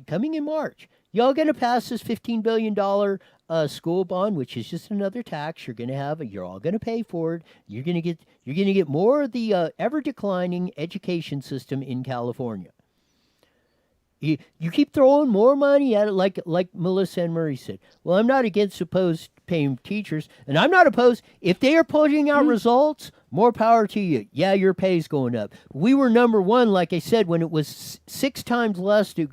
coming in March. Y'all going to pass this $15 billion school bond, which is just another tax you're going to have. You're all going to pay for it. You're going to get more of the ever declining education system in California. You keep throwing more money at it, like Melissa and Murray said. Well, I'm not opposed to paying teachers, and I'm not opposed if they are putting out results. More power to you. Yeah, your pay's going up. We were number one, like I said, when it was 6 times less to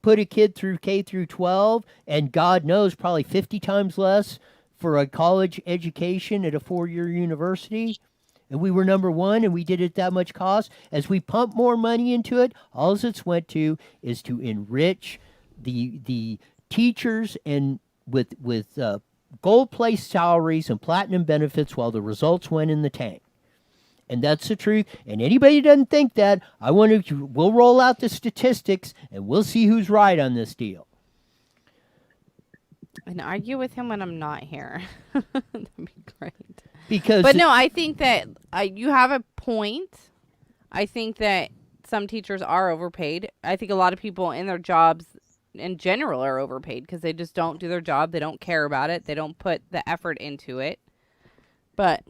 put a kid through K through 12, and God knows probably 50 times less for a college education at a 4-year university. And we were number one, and we did it that much cost. As we pump more money into it, all it's went to is to enrich the teachers and with gold-placed salaries and platinum benefits while the results went in the tank. And that's the truth. And anybody who doesn't think that, we'll roll out the statistics, and we'll see who's right on this deal. And argue with him when I'm not here. That'd be great. But no, I think that you have a point. I think that some teachers are overpaid. I think a lot of people in their jobs in general are overpaid because they just don't do their job. They don't care about it. They don't put the effort into it. But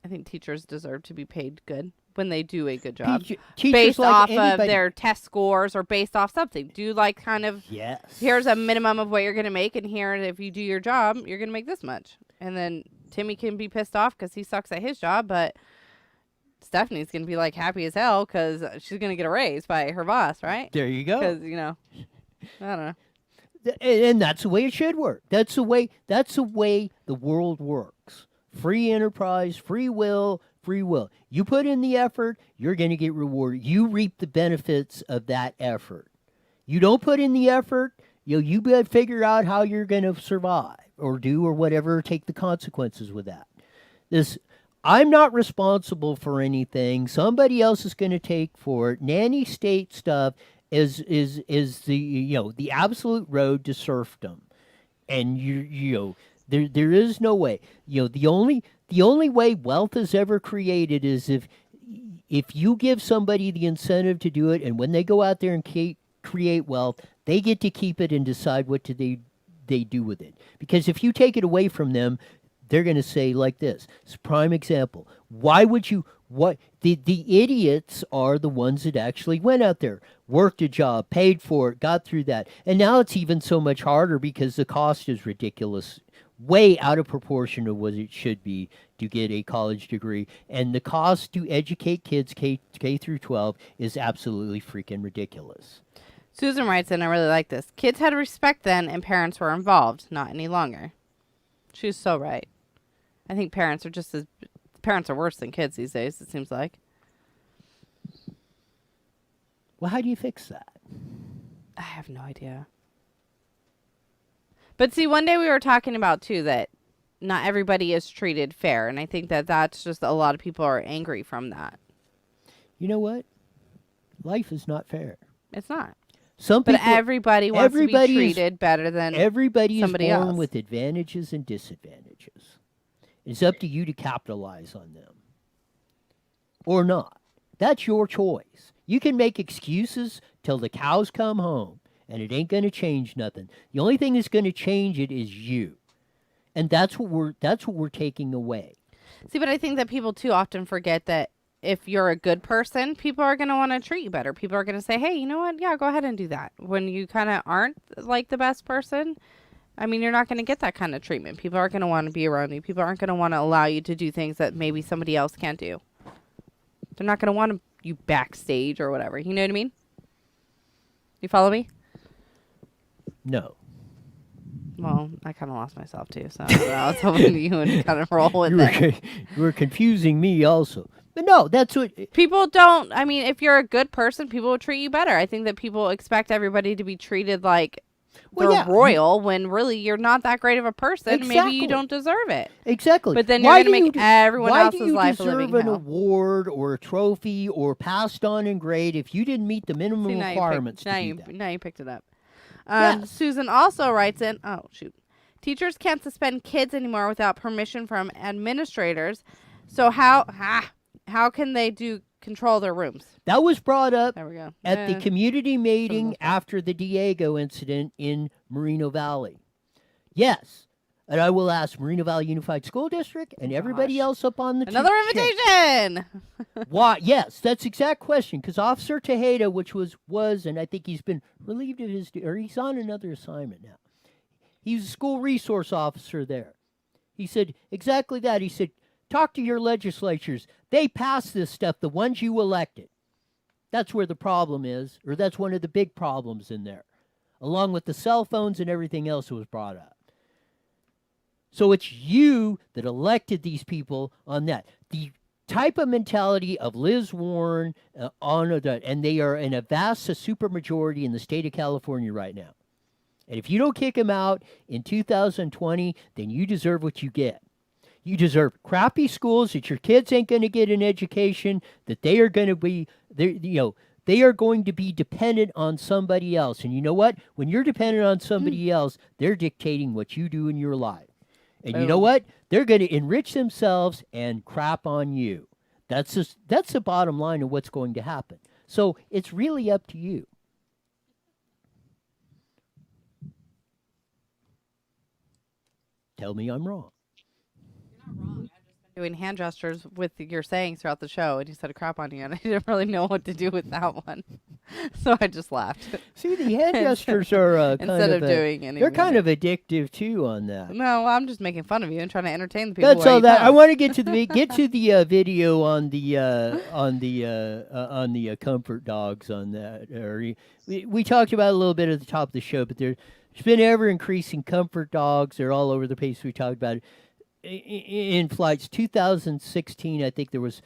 I think teachers deserve to be paid good when they do a good job. Based off of their test scores or based off something. Do kind of, yes. Here's a minimum of what you're going to make, and here, if you do your job, you're going to make this much. And then Timmy can be pissed off because he sucks at his job, but Stephanie's going to be happy as hell because she's going to get a raise by her boss, right? There you go. Because, I don't know. And that's the way it should work. That's the way the world works. Free enterprise, free will, free will. You put in the effort, you're going to get rewarded. You reap the benefits of that effort. You don't put in the effort, you better figure out how you're going to survive or do or whatever, take the consequences with that. I'm not responsible for anything. Somebody else is going to take for it. Nanny state stuff is the absolute road to serfdom. And there is no way. The only way wealth is ever created is if you give somebody the incentive to do it, and when they go out there and create wealth, they get to keep it and decide what they do with it. Because if you take it away from them, they're going to say like this. It's a prime example. Why would you? The idiots are the ones that actually went out there, worked a job, paid for it, got through that, and now it's even so much harder because the cost is ridiculous. Way out of proportion of what it should be to get a college degree. And the cost to educate kids K through 12 is absolutely freaking ridiculous. Susan writes in, I really like this. Kids had respect then and parents were involved, not any longer. She's so right. I think parents are worse than kids these days, it seems like. Well, how do you fix that? I have no idea. But see, one day we were talking about, too, that not everybody is treated fair. And I think that that's just a lot of people are angry from that. You know what? Life is not fair. It's not. Some But people, everybody wants to be treated better than everybody somebody is born else. with advantages and disadvantages. It's up to you to capitalize on them. Or not. That's your choice. You can make excuses till the cows come home, and it ain't going to change nothing. The only thing that's going to change it is you. And that's what we're taking away. See, but I think that people too often forget that if you're a good person, people are going to want to treat you better. People are going to say, hey, you know what? Yeah, go ahead and do that. When you kind of aren't like the best person, I mean, you're not going to get that kind of treatment. People aren't going to want to be around you. People aren't going to want to allow you to do things that maybe somebody else can't do. They're not going to want you backstage or whatever. You know what I mean? You follow me? No. Well, I kind of lost myself too, so I don't know. I was hoping you would kind of roll with it. You were confusing me also. But no, that's what... People don't... I mean, if you're a good person, people will treat you better. I think that people expect everybody to be treated like they're royal when really you're not that great of a person. Exactly. Maybe you don't deserve it. Exactly. But then you're going to make everyone else's life a living Why do you deserve an hell. award or a trophy or passed on in grade if you didn't meet the minimum See, requirements to do that? Now you picked it up. Yes. Susan also writes in, oh, shoot. Teachers can't suspend kids anymore without permission from administrators. So how can they control their rooms? That was brought up There we go. at the community meeting Almost done. after the Diego incident in Moreno Valley. Yes. And I will ask Moreno Valley Unified School District and everybody else up on the Another chain. invitation. Why? Yes, that's the exact question. Because Officer Tejeda, which was, and I think he's been relieved of his, or he's on another assignment now. He's a school resource officer there. He said exactly that. He said, talk to your legislatures. They pass this stuff, the ones you elected. That's where the problem is, or that's one of the big problems in there, along with the cell phones and everything else that was brought up. So it's you that elected these people on that. The type of mentality of Liz Warren and they are in a vast supermajority in the state of California right now. And if you don't kick them out in 2020, then you deserve what you get. You deserve crappy schools that your kids ain't going to get an education, that they are going to be, they are going to be dependent on somebody else. And you know what? When you're dependent on somebody else, they're dictating what you do in your life. And you know what? They're going to enrich themselves and crap on you. That's the bottom line of what's going to happen. So it's really up to you. Tell me I'm wrong. You're not wrong. I've just been doing hand gestures with your sayings throughout the show, and you said crap on you, and I didn't really know what to do with that one. So I just laughed. See, the hand gestures are Instead of doing anything. They're kind of addictive too on that. No, well, I'm just making fun of you and trying to entertain the people. That's while all you that. talk. I want to get to the video on the comfort dogs on that. We talked about it a little bit at the top of the show, but there's been ever increasing comfort dogs. They're all over the place. We talked about it in flights. 2016, I think there was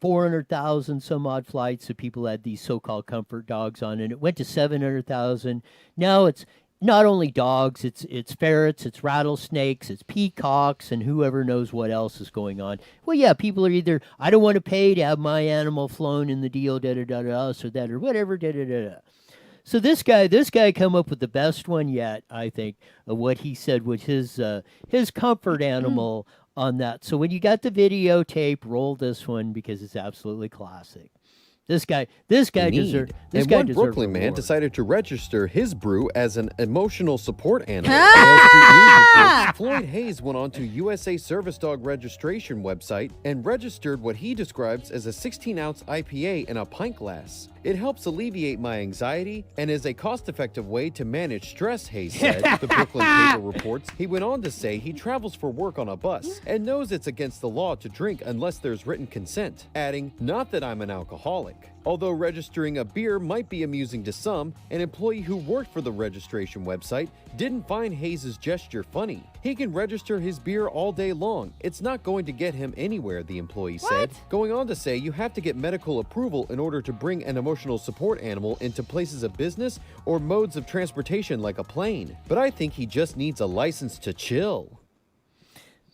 400,000 some odd flights that people had these so-called comfort dogs on, and it went to 700,000. Now it's not only dogs, it's ferrets, it's rattlesnakes, it's peacocks, and whoever knows what else is going on. Well, yeah, people are either, I don't want to pay to have my animal flown in the deal, or that, or whatever, So this guy come up with the best one yet, I think, of what he said was his comfort animal on that. So when you got the videotape, roll this one because it's absolutely classic. This guy deserves. And one Brooklyn man decided to register his brew as an emotional support animal. Floyd Hayes went on to USA Service Dog Registration website and registered what he describes as a 16-ounce IPA in a pint glass. It helps alleviate my anxiety and is a cost-effective way to manage stress, Hayes said. The Brooklyn paper reports. He went on to say he travels for work on a bus and knows it's against the law to drink unless there's written consent, adding, "Not that I'm an alcoholic." public. Although registering a beer might be amusing to some, an employee who worked for the registration website didn't find Hayes' gesture funny. He can register his beer all day long. It's not going to get him anywhere, the employee said. Going on to say you have to get medical approval in order to bring an emotional support animal into places of business or modes of transportation like a plane. But I think he just needs a license to chill.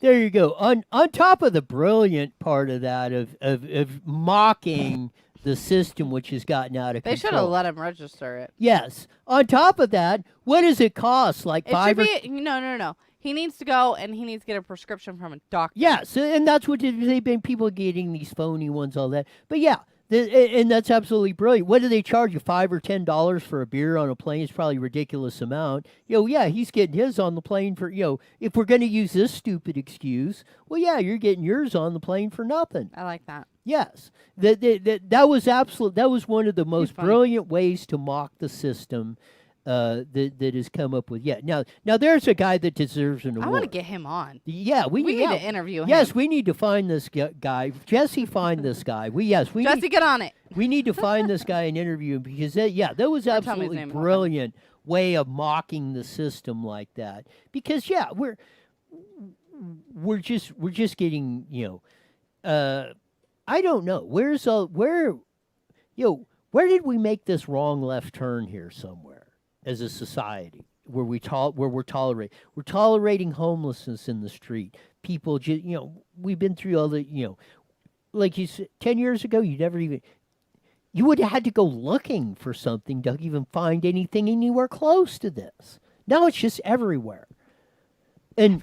There you go. On top of the brilliant part of that of mocking the system, which has gotten out of They should control. have let him register it. Yes. On top of that, what does it cost? Like It five should or be no. He needs to go and he needs to get a prescription from a doctor. yes, and that's what they've been people getting these phony ones, all that. But yeah, and that's absolutely brilliant. What do they charge you? $5 or $10 for a beer on a plane? It's probably a ridiculous amount. Yeah, he's getting his on the plane for if we're going to use this stupid excuse, well, yeah, you're getting yours on the plane for nothing. I like that. Yes, that was absolute. That was one of the most funny. brilliant ways to mock the system that has come up with. Yeah, now there's a guy that deserves an award. I want to get him on. Yeah, we need to interview him. Yes, we need to find this guy. Jesse, find this guy. Jesse, get on it. We need to find this guy and interview him because that was Don't tell me his absolutely name. brilliant way of mocking the system like that. Because we're just getting I don't know where did we make this wrong left turn here somewhere as a society where we're tolerating homelessness in the street. People just we've been through all the like you said 10 years ago you would have had to go looking for something to even find anything anywhere close to this. Now it's just everywhere. And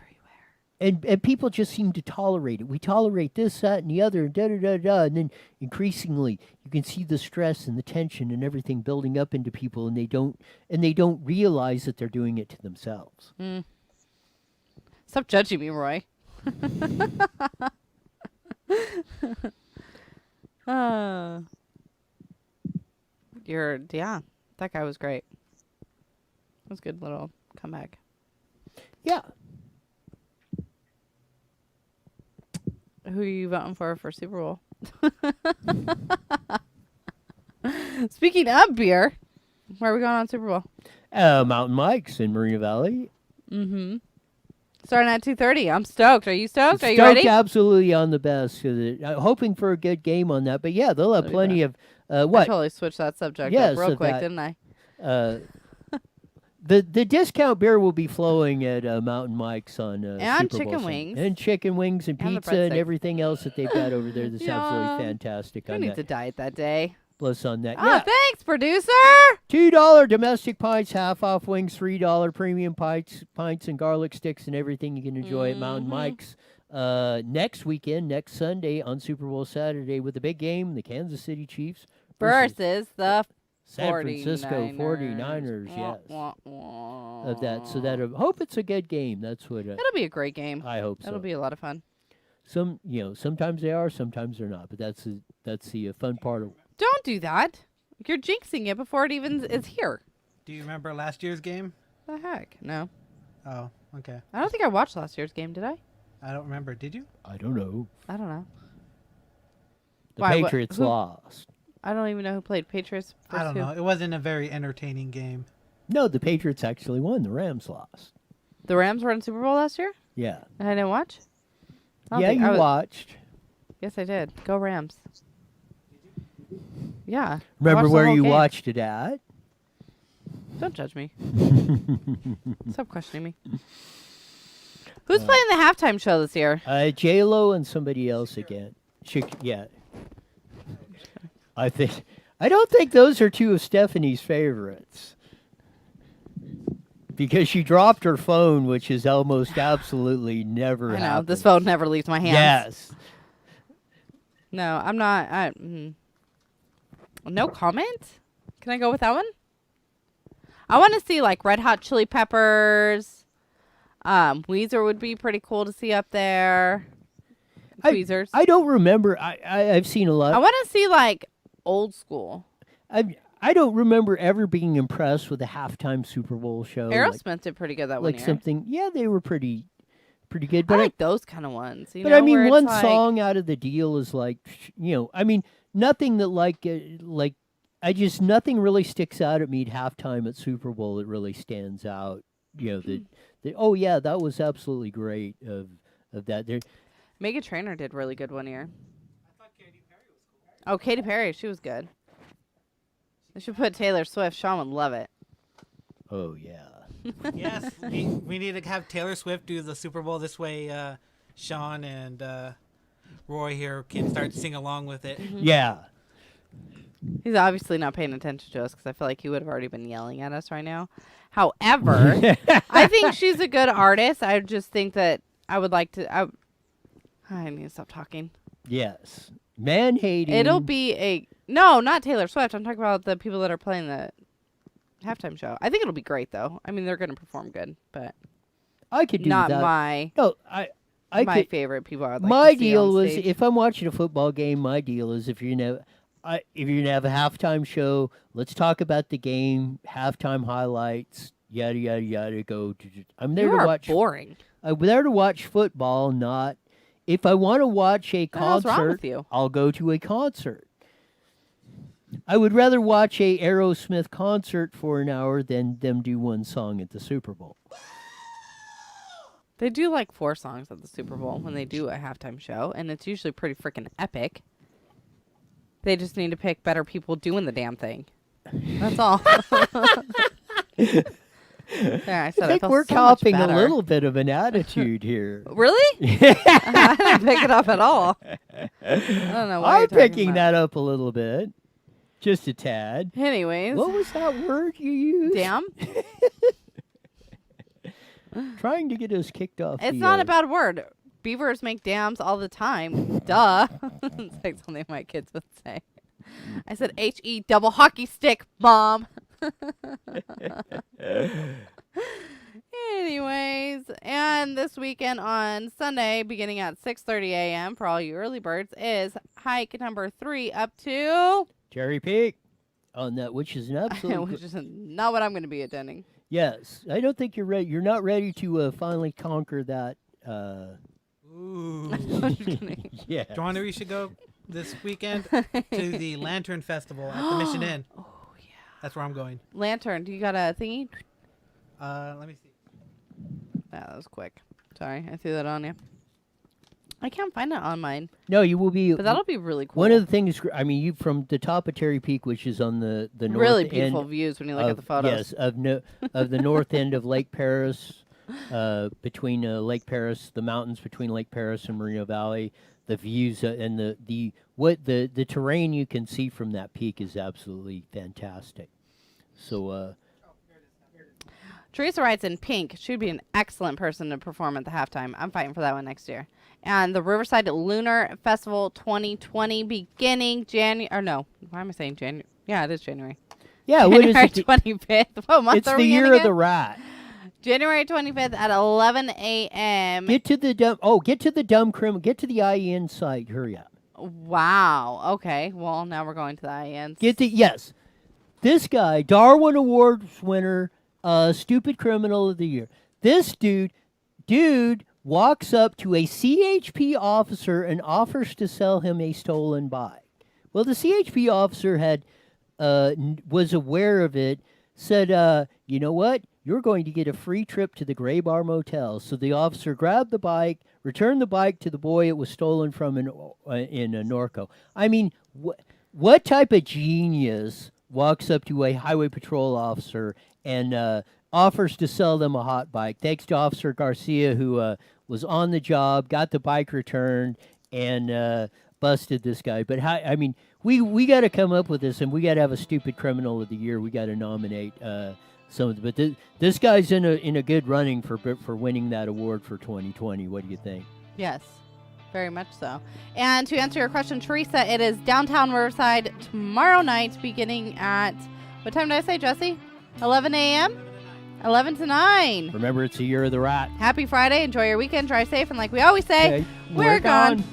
people just seem to tolerate it. We tolerate this, that, and the other, and then increasingly you can see the stress and the tension and everything building up into people, and they don't realize that they're doing it to themselves. Stop judging me, Roy. That guy was great. That was a good little comeback. Yeah. Who are you voting for Super Bowl? Speaking of beer, where are we going on Super Bowl? Mountain Mike's in Marina Valley. Mm-hmm. Starting at 2:30. I'm stoked. Are you stoked? Are you Stoked ready? absolutely on the best. Hoping for a good game on that. But yeah, they'll have That'll be plenty fun. of what? I totally switched that subject Yes, up real of quick, that. didn't I? The discount beer will be flowing at Mountain Mike's on And Super Bowl chicken Sunday. wings. And chicken wings and And the pizza and breadsticks. everything else that they've got over there. That's Yum. absolutely fantastic Who on needs that. a diet that day? Plus on that. Oh, Yeah. thanks, producer. $2 domestic pints, half off wings, $3 premium pints and garlic sticks and everything you can enjoy at Mountain Mike's. Next weekend, next Sunday on Super Bowl Saturday with the big game, the Kansas City Chiefs Versus the San Francisco 49ers, yes. Of that. So that hope it's a good game. That's what It'll be a great game. I hope so. It'll be a lot of fun. Sometimes they are, sometimes they're not, but that's the fun part of. Don't do that. You're jinxing it before it even is here. Do you remember last year's game? The heck? No. Oh, okay. I don't think I watched last year's game, did I? I don't remember. Did you? I don't know. I don't know. The Why, what- Patriots who- lost. I don't even know who played Patriots. I don't versus know. who. It wasn't a very entertaining game. No, the Patriots actually won. The Rams lost. The Rams were in Super Bowl last year? Yeah. And I didn't watch? I don't Yeah, think I you was- watched. Yes, I did. Go Rams. Yeah. Remember watched the where whole you game. watched it at? Don't judge me. Stop questioning me. Who's playing the halftime show this year? J-Lo and somebody else again. Yeah. I don't think those are two of Stephanie's favorites. Because she dropped her phone, which is almost absolutely never I know. happens. This phone never leaves my hands. Yes. No, I'm not. No comment? Can I go with that one? I want to see like Red Hot Chili Peppers. Weezer would be pretty cool to see up there. Tweezers. I don't remember. I've seen a lot. I want to see like old school. I don't remember ever being impressed with a halftime Super Bowl show. Aerosmith did pretty good that one like year. something. Yeah, they were pretty good. I But like those kind of ones. You but know, I mean, where it's one like- song out of the deal is like, I mean, nothing that like I just nothing really sticks out at me at halftime at Super Bowl that really stands out. You know that oh yeah, that was absolutely great of that. There, Meghan Trainor did really good one year. I thought Katy Perry was cool. Oh, Katy Perry, she was good. They should put Taylor Swift. Sean would love it. oh yeah. Yes, we need to have Taylor Swift do the Super Bowl. This way, Sean and Roy here can start to sing along with it. Yeah. He's obviously not paying attention to us because I feel like he would have already been yelling at us right now. However, I think she's a good artist. I just think that I would like to. I need to stop talking. Yes. Man hating. It'll be no, not Taylor Swift. I'm talking about the people that are playing the halftime show. I think it'll be great though. I mean, they're going to perform good, but I could do not that. my I my could, favorite people. I'd like my to see deal on was stage. if I'm watching a football game, my deal is if you're gonna have a halftime show, let's talk about the game, halftime highlights, yada yada yada. I'm there you to are watch. boring. I'm there to watch football, not if I want to watch a What the hell's wrong concert. with you? I'll go to a concert. I would rather watch a Aerosmith concert for an hour than them do one song at the Super Bowl. They do like 4 songs at the Super Bowl when they do a halftime show, and it's usually pretty freaking epic. They just need to pick better people doing the damn thing. That's all. There, I said I think felt we're so much copying a better. little bit of an attitude here. Really? I didn't pick it up at all. I don't know why I'm you're talking picking about. that up a little bit. Just a tad. Anyways. What was that word you used? Damn. Trying to get us kicked off. It's the, not a bad word. Beavers make dams all the time. Duh. It's like something my kids would say. I said H-E double hockey stick, Mom. Anyways, and this weekend on Sunday, beginning at 6:30 a.m. for all you early birds, is hike number 3 up to Cherry Peak on that, which is an absolute. which is not what I'm going to be attending. Yes, I don't think you're ready. You're not ready to finally conquer that. Ooh. I'm just kidding. Yeah. Do you want to? We should go this weekend to the Lantern Festival at the Mission Inn. Oh yeah. That's where I'm going. Lantern, do you got a thingy? Let me see. Yeah, that was quick. Sorry, I threw that on you. I can't find it on mine, No, you will be. but that'll be really cool. One of the things. I mean, you from the top of Cherry Peak, which is on the north really end. beautiful views when you look at the photos. Yes, of the north end of Lake Paris, between Lake Paris, the mountains between Lake Paris and Moreno Valley. The views and the terrain you can see from that peak is absolutely fantastic. So. Teresa writes in pink. She'd be an excellent person to perform at the halftime. I'm fighting for that one next year. And the Riverside Lunar Festival 2020 beginning January. Or no, why am I saying January? Yeah, it is January. Yeah, what January is it? 25th. What month It's are the we in year of again? the rat. January 25th at 11 a.m. Get to the dumb. Oh, get to the dumb criminal. Get to the IEN site. Hurry up. Wow. Okay. Well, now we're going to the INs. Yes. This guy, Darwin Awards winner, stupid criminal of the year. This dude walks up to a CHP officer and offers to sell him a stolen bike. Well, the CHP officer was aware of it. Said, you know what? You're going to get a free trip to the Gray Bar Motel. So the officer grabbed the bike, returned the bike to the boy it was stolen from in Norco. I mean, what type of genius walks up to a highway patrol officer and offers to sell them a hot bike? Thanks to Officer Garcia, who was on the job, got the bike returned, and busted this guy. But I mean, we got to come up with this, and we got to have a stupid criminal of the year. We got to nominate some. But this guy's in a good running for winning that award for 2020. What do you think? Yes, very much so. And to answer your question, Teresa, it is downtown Riverside tomorrow night, beginning at, what time did I say, Jesse? 11 a.m.? 11 to 9. Remember, it's the year of the rat. Happy Friday. Enjoy your weekend. Drive safe. And like we always say, Okay, we're gone.